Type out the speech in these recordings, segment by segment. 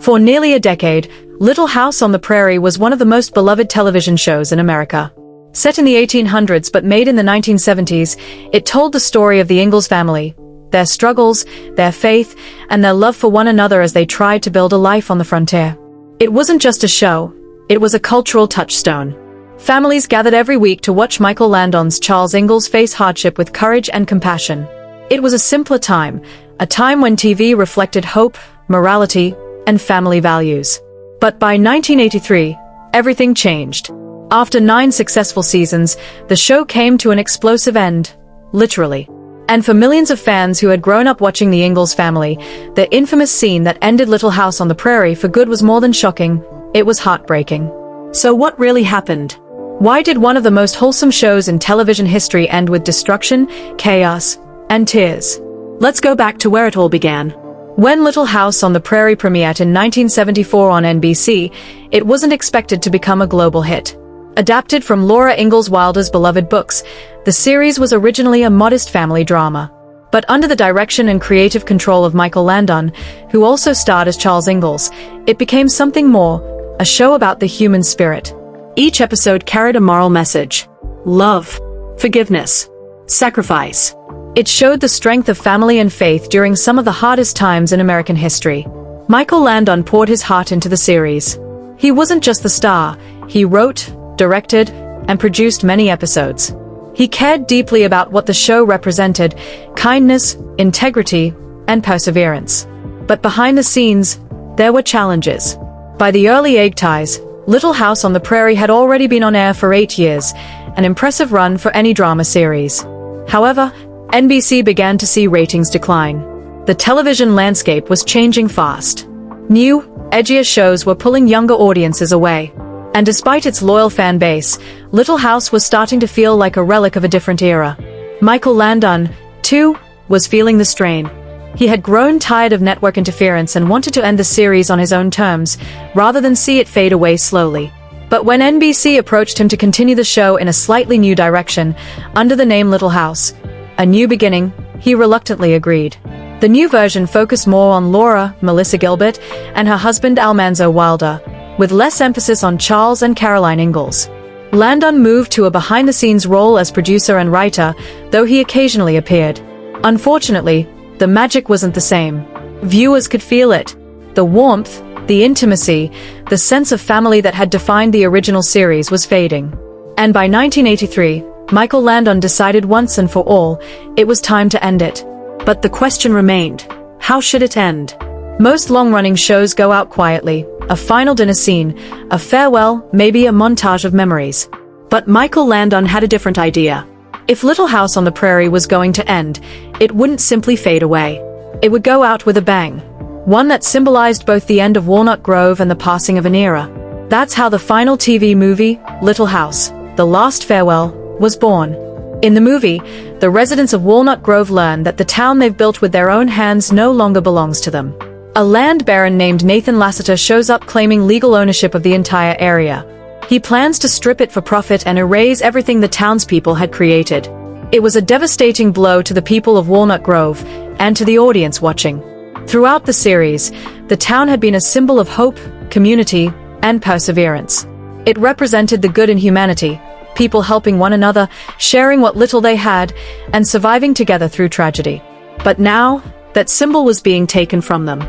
For nearly a decade, Little House on the Prairie was one of the most beloved television shows in America. Set in the 1800s but made in the 1970s, it told the story of the Ingalls family, their struggles, their faith, and their love for one another as they tried to build a life on the frontier. It wasn't just a show, it was a cultural touchstone. Families gathered every week to watch Michael Landon's Charles Ingalls face hardship with courage and compassion. It was a simpler time, a time when TV reflected hope, morality, and family values. But by 1983, everything changed. After 9 successful seasons, the show came to an explosive end, literally. And for millions of fans who had grown up watching the Ingalls family, the infamous scene that ended Little House on the Prairie for good was more than shocking, it was heartbreaking. So what really happened? Why did one of the most wholesome shows in television history end with destruction, chaos, and tears? Let's go back to where it all began. When Little House on the Prairie premiered in 1974 on NBC, it wasn't expected to become a global hit. Adapted from Laura Ingalls Wilder's beloved books, the series was originally a modest family drama. But under the direction and creative control of Michael Landon, who also starred as Charles Ingalls, it became something more, a show about the human spirit. Each episode carried a moral message: love, forgiveness, sacrifice. It showed the strength of family and faith during some of the hardest times in American history. Michael Landon poured his heart into the series. He wasn't just the star, he wrote, directed, and produced many episodes. He cared deeply about what the show represented: kindness, integrity, and perseverance. But behind the scenes, there were challenges. By the early '80s, Little House on the Prairie had already been on air for 8 years, an impressive run for any drama series. However, NBC began to see ratings decline. The television landscape was changing fast. New, edgier shows were pulling younger audiences away. And despite its loyal fan base, Little House was starting to feel like a relic of a different era. Michael Landon, too, was feeling the strain. He had grown tired of network interference and wanted to end the series on his own terms, rather than see it fade away slowly. But when NBC approached him to continue the show in a slightly new direction, under the name Little House, A New Beginning, he reluctantly agreed. The new version focused more on Laura, Melissa Gilbert, and her husband Almanzo Wilder, with less emphasis on Charles and Caroline Ingalls. Landon moved to a behind-the-scenes role as producer and writer, though he occasionally appeared. Unfortunately, the magic wasn't the same. Viewers could feel it. The warmth, the intimacy, the sense of family that had defined the original series was fading. And by 1983, Michael Landon decided once and for all, it was time to end it. But the question remained: how should it end? Most long-running shows go out quietly, a final dinner scene, a farewell, maybe a montage of memories. But Michael Landon had a different idea. If Little House on the Prairie was going to end, it wouldn't simply fade away. It would go out with a bang. One that symbolized both the end of Walnut Grove and the passing of an era. That's how the final TV movie, Little House, The Last Farewell, was born. In the movie, the residents of Walnut Grove learn that the town they've built with their own hands no longer belongs to them. A land baron named Nathan Lasseter shows up claiming legal ownership of the entire area. He plans to strip it for profit and erase everything the townspeople had created. It was a devastating blow to the people of Walnut Grove, and to the audience watching. Throughout the series, the town had been a symbol of hope, community, and perseverance. It represented the good in humanity, people helping one another, sharing what little they had, and surviving together through tragedy. But now, that symbol was being taken from them.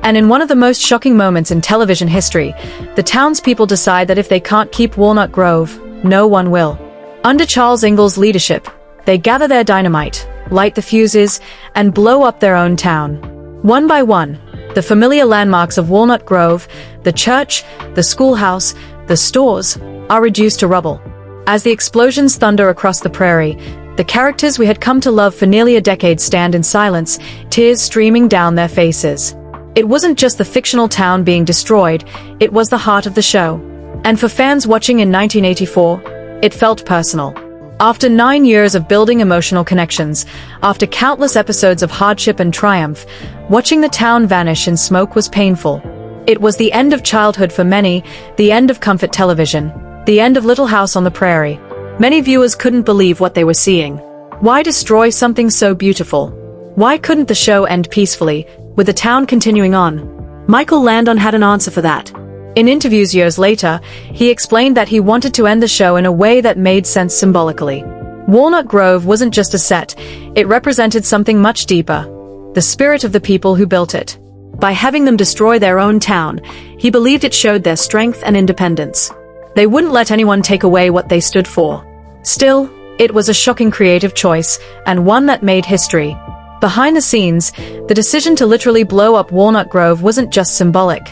And in one of the most shocking moments in television history, the townspeople decide that if they can't keep Walnut Grove, no one will. Under Charles Ingalls' leadership, they gather their dynamite, light the fuses, and blow up their own town. One by one, the familiar landmarks of Walnut Grove, the church, the schoolhouse, the stores, are reduced to rubble. As the explosions thunder across the prairie, the characters we had come to love for nearly a decade stand in silence, tears streaming down their faces. It wasn't just the fictional town being destroyed, it was the heart of the show. And for fans watching in 1984, it felt personal. After 9 years of building emotional connections, after countless episodes of hardship and triumph, watching the town vanish in smoke was painful. It was the end of childhood for many, the end of comfort television, the end of Little House on the Prairie. Many viewers couldn't believe what they were seeing. Why destroy something so beautiful? Why couldn't the show end peacefully, with the town continuing on? Michael Landon had an answer for that. In interviews years later, he explained that he wanted to end the show in a way that made sense symbolically. Walnut Grove wasn't just a set, it represented something much deeper: the spirit of the people who built it. By having them destroy their own town, he believed it showed their strength and independence. They wouldn't let anyone take away what they stood for. Still, it was a shocking creative choice, and one that made history. Behind the scenes, the decision to literally blow up Walnut Grove wasn't just symbolic.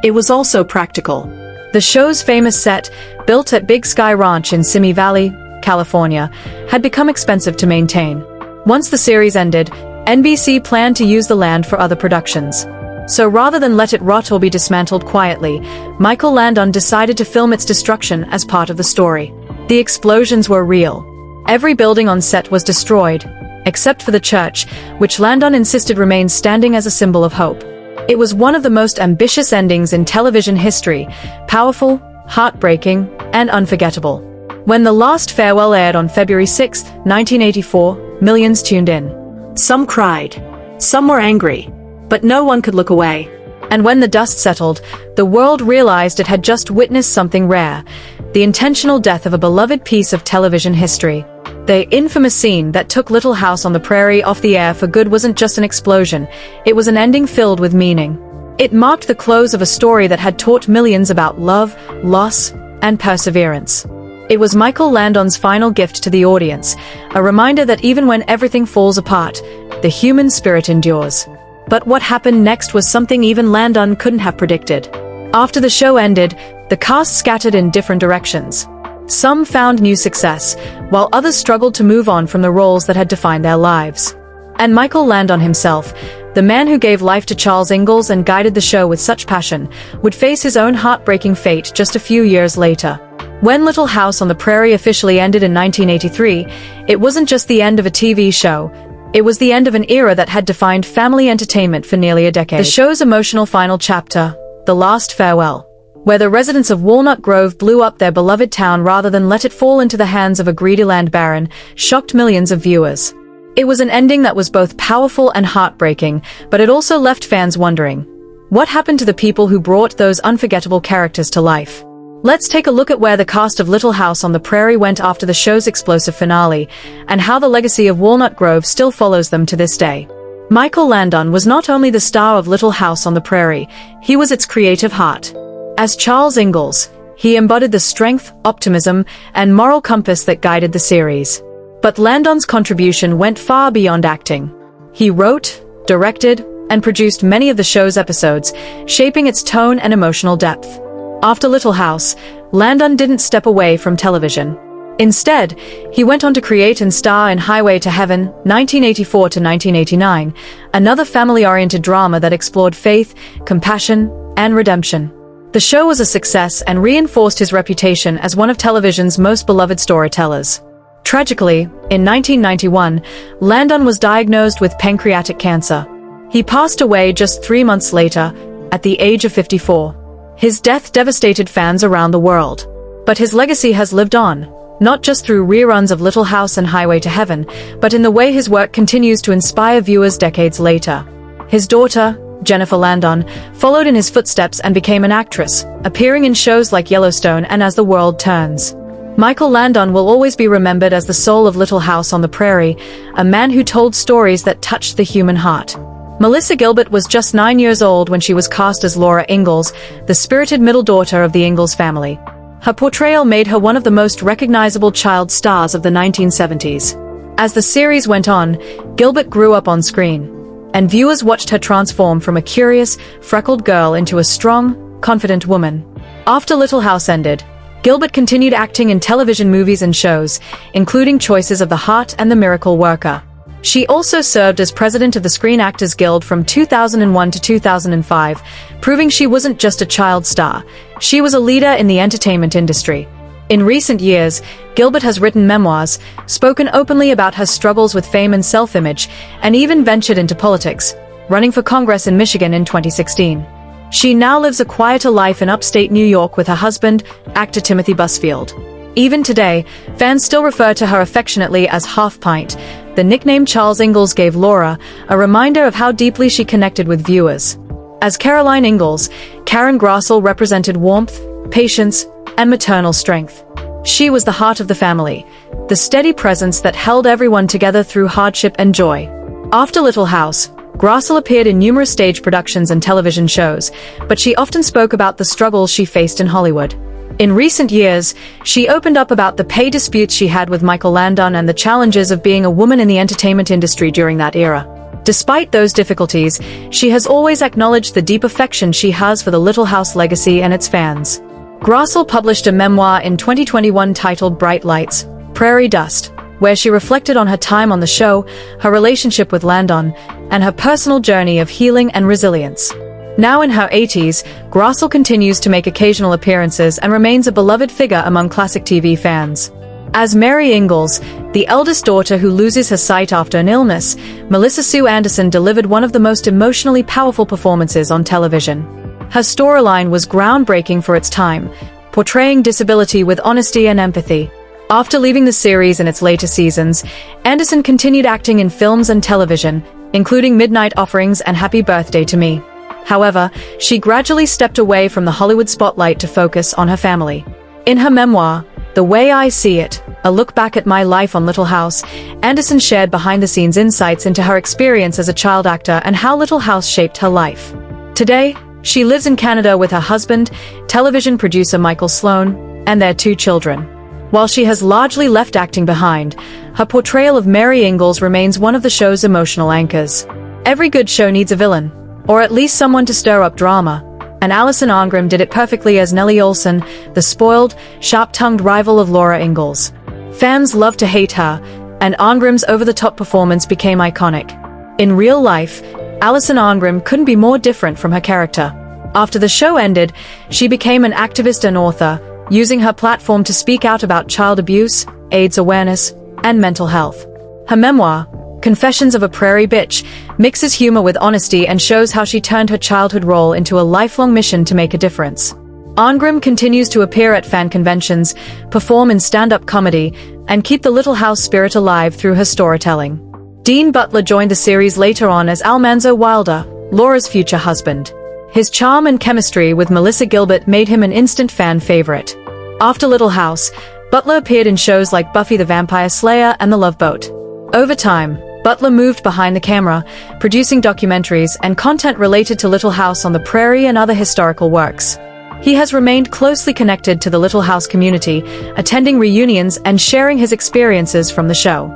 It was also practical. The show's famous set, built at Big Sky Ranch in Simi Valley, California, had become expensive to maintain. Once the series ended, NBC planned to use the land for other productions. So rather than let it rot or be dismantled quietly, Michael Landon decided to film its destruction as part of the story. The explosions were real. Every building on set was destroyed, except for the church, which Landon insisted remained standing as a symbol of hope. It was one of the most ambitious endings in television history, powerful, heartbreaking, and unforgettable. When the last farewell aired on February 6, 1984, millions tuned in. Some cried. Some were angry. But no one could look away. And when the dust settled, the world realized it had just witnessed something rare: the intentional death of a beloved piece of television history. The infamous scene that took Little House on the Prairie off the air for good wasn't just an explosion, it was an ending filled with meaning. It marked the close of a story that had taught millions about love, loss, and perseverance. It was Michael Landon's final gift to the audience, a reminder that even when everything falls apart, the human spirit endures. But what happened next was something even Landon couldn't have predicted. After the show ended, the cast scattered in different directions. Some found new success, while others struggled to move on from the roles that had defined their lives. And Michael Landon himself, the man who gave life to Charles Ingalls and guided the show with such passion, would face his own heartbreaking fate just a few years later. When Little House on the Prairie officially ended in 1983, it wasn't just the end of a TV show. It was the end of an era that had defined family entertainment for nearly a decade. The show's emotional final chapter, The Last Farewell, where the residents of Walnut Grove blew up their beloved town rather than let it fall into the hands of a greedy land baron, shocked millions of viewers. It was an ending that was both powerful and heartbreaking, but it also left fans wondering, what happened to the people who brought those unforgettable characters to life? Let's take a look at where the cast of Little House on the Prairie went after the show's explosive finale, and how the legacy of Walnut Grove still follows them to this day. Michael Landon was not only the star of Little House on the Prairie, he was its creative heart. As Charles Ingalls, he embodied the strength, optimism, and moral compass that guided the series. But Landon's contribution went far beyond acting. He wrote, directed, and produced many of the show's episodes, shaping its tone and emotional depth. After Little House, Landon didn't step away from television. Instead, he went on to create and star in Highway to Heaven, 1984 to 1989, another family-oriented drama that explored faith, compassion, and redemption. The show was a success and reinforced his reputation as one of television's most beloved storytellers. Tragically, in 1991, Landon was diagnosed with pancreatic cancer. He passed away just 3 months later, at the age of 54. His death devastated fans around the world. But his legacy has lived on, not just through reruns of Little House and Highway to Heaven, but in the way his work continues to inspire viewers decades later. His daughter, Jennifer Landon, followed in his footsteps and became an actress, appearing in shows like Yellowstone and As the World Turns. Michael Landon will always be remembered as the soul of Little House on the Prairie, a man who told stories that touched the human heart. Melissa Gilbert was just 9 years old when she was cast as Laura Ingalls, the spirited middle daughter of the Ingalls family. Her portrayal made her one of the most recognizable child stars of the 1970s. As the series went on, Gilbert grew up on screen, and viewers watched her transform from a curious, freckled girl into a strong, confident woman. After Little House ended, Gilbert continued acting in television movies and shows, including Choices of the Heart and The Miracle Worker. She also served as president of the Screen Actors Guild from 2001 to 2005, proving she wasn't just a child star, she was a leader in the entertainment industry. In recent years, Gilbert has written memoirs, spoken openly about her struggles with fame and self-image, and even ventured into politics, running for Congress in Michigan in 2016. She now lives a quieter life in upstate New York with her husband, actor Timothy Busfield. Even today, fans still refer to her affectionately as Half Pint, the nickname Charles Ingalls gave Laura, a reminder of how deeply she connected with viewers. As Caroline Ingalls, Karen Grassel represented warmth, patience, and maternal strength. She was the heart of the family, the steady presence that held everyone together through hardship and joy. After Little House, Grassel appeared in numerous stage productions and television shows, but she often spoke about the struggles she faced in Hollywood. In recent years, she opened up about the pay disputes she had with Michael Landon and the challenges of being a woman in the entertainment industry during that era. Despite those difficulties, she has always acknowledged the deep affection she has for the Little House legacy and its fans. Grassel published a memoir in 2021 titled Bright Lights, Prairie Dust, where she reflected on her time on the show, her relationship with Landon, and her personal journey of healing and resilience. Now in her 80s, Grassel continues to make occasional appearances and remains a beloved figure among classic TV fans. As Mary Ingalls, the eldest daughter who loses her sight after an illness, Melissa Sue Anderson delivered one of the most emotionally powerful performances on television. Her storyline was groundbreaking for its time, portraying disability with honesty and empathy. After leaving the series in its later seasons, Anderson continued acting in films and television, including Midnight Offerings and Happy Birthday to Me. However, she gradually stepped away from the Hollywood spotlight to focus on her family. In her memoir, The Way I See It, a look back at my life on Little House, Anderson shared behind-the-scenes insights into her experience as a child actor and how Little House shaped her life. Today, she lives in Canada with her husband, television producer Michael Sloan, and their 2 children. While she has largely left acting behind, her portrayal of Mary Ingalls remains one of the show's emotional anchors. Every good show needs a villain, or at least someone to stir up drama, and Alison Arngrim did it perfectly as Nellie Olson, the spoiled, sharp-tongued rival of Laura Ingalls. Fans loved to hate her, and Arngrim's over-the-top performance became iconic. In real life, Alison Arngrim couldn't be more different from her character. After the show ended, she became an activist and author, using her platform to speak out about child abuse, AIDS awareness, and mental health. Her memoir, Confessions of a Prairie Bitch, mixes humor with honesty and shows how she turned her childhood role into a lifelong mission to make a difference. Arngrim continues to appear at fan conventions, perform in stand-up comedy, and keep the Little House spirit alive through her storytelling. Dean Butler joined the series later on as Almanzo Wilder, Laura's future husband. His charm and chemistry with Melissa Gilbert made him an instant fan favorite. After Little House, Butler appeared in shows like Buffy the Vampire Slayer and The Love Boat. Over time, Butler moved behind the camera, producing documentaries and content related to Little House on the Prairie and other historical works. He has remained closely connected to the Little House community, attending reunions and sharing his experiences from the show.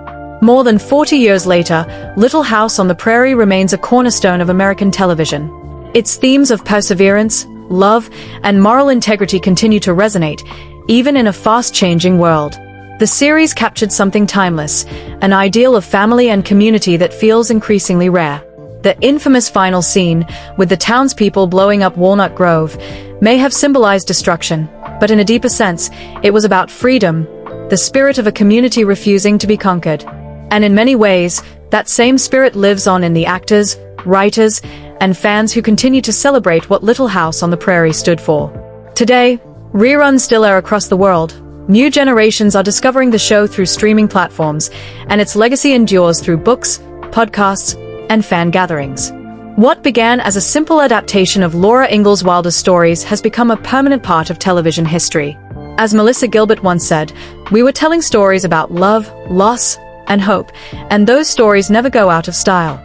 More than 40 years later, Little House on the Prairie remains a cornerstone of American television. Its themes of perseverance, love, and moral integrity continue to resonate, even in a fast-changing world. The series captured something timeless, an ideal of family and community that feels increasingly rare. The infamous final scene, with the townspeople blowing up Walnut Grove, may have symbolized destruction, but in a deeper sense, it was about freedom, the spirit of a community refusing to be conquered. And in many ways, that same spirit lives on in the actors, writers, and fans who continue to celebrate what Little House on the Prairie stood for. Today, reruns still air across the world. New generations are discovering the show through streaming platforms, and its legacy endures through books, podcasts, and fan gatherings. What began as a simple adaptation of Laura Ingalls Wilder's stories has become a permanent part of television history. As Melissa Gilbert once said, "We were telling stories about love, loss, and hope, and those stories never go out of style."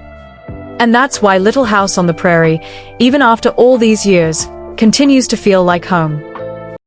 And that's why Little House on the Prairie, even after all these years, continues to feel like home.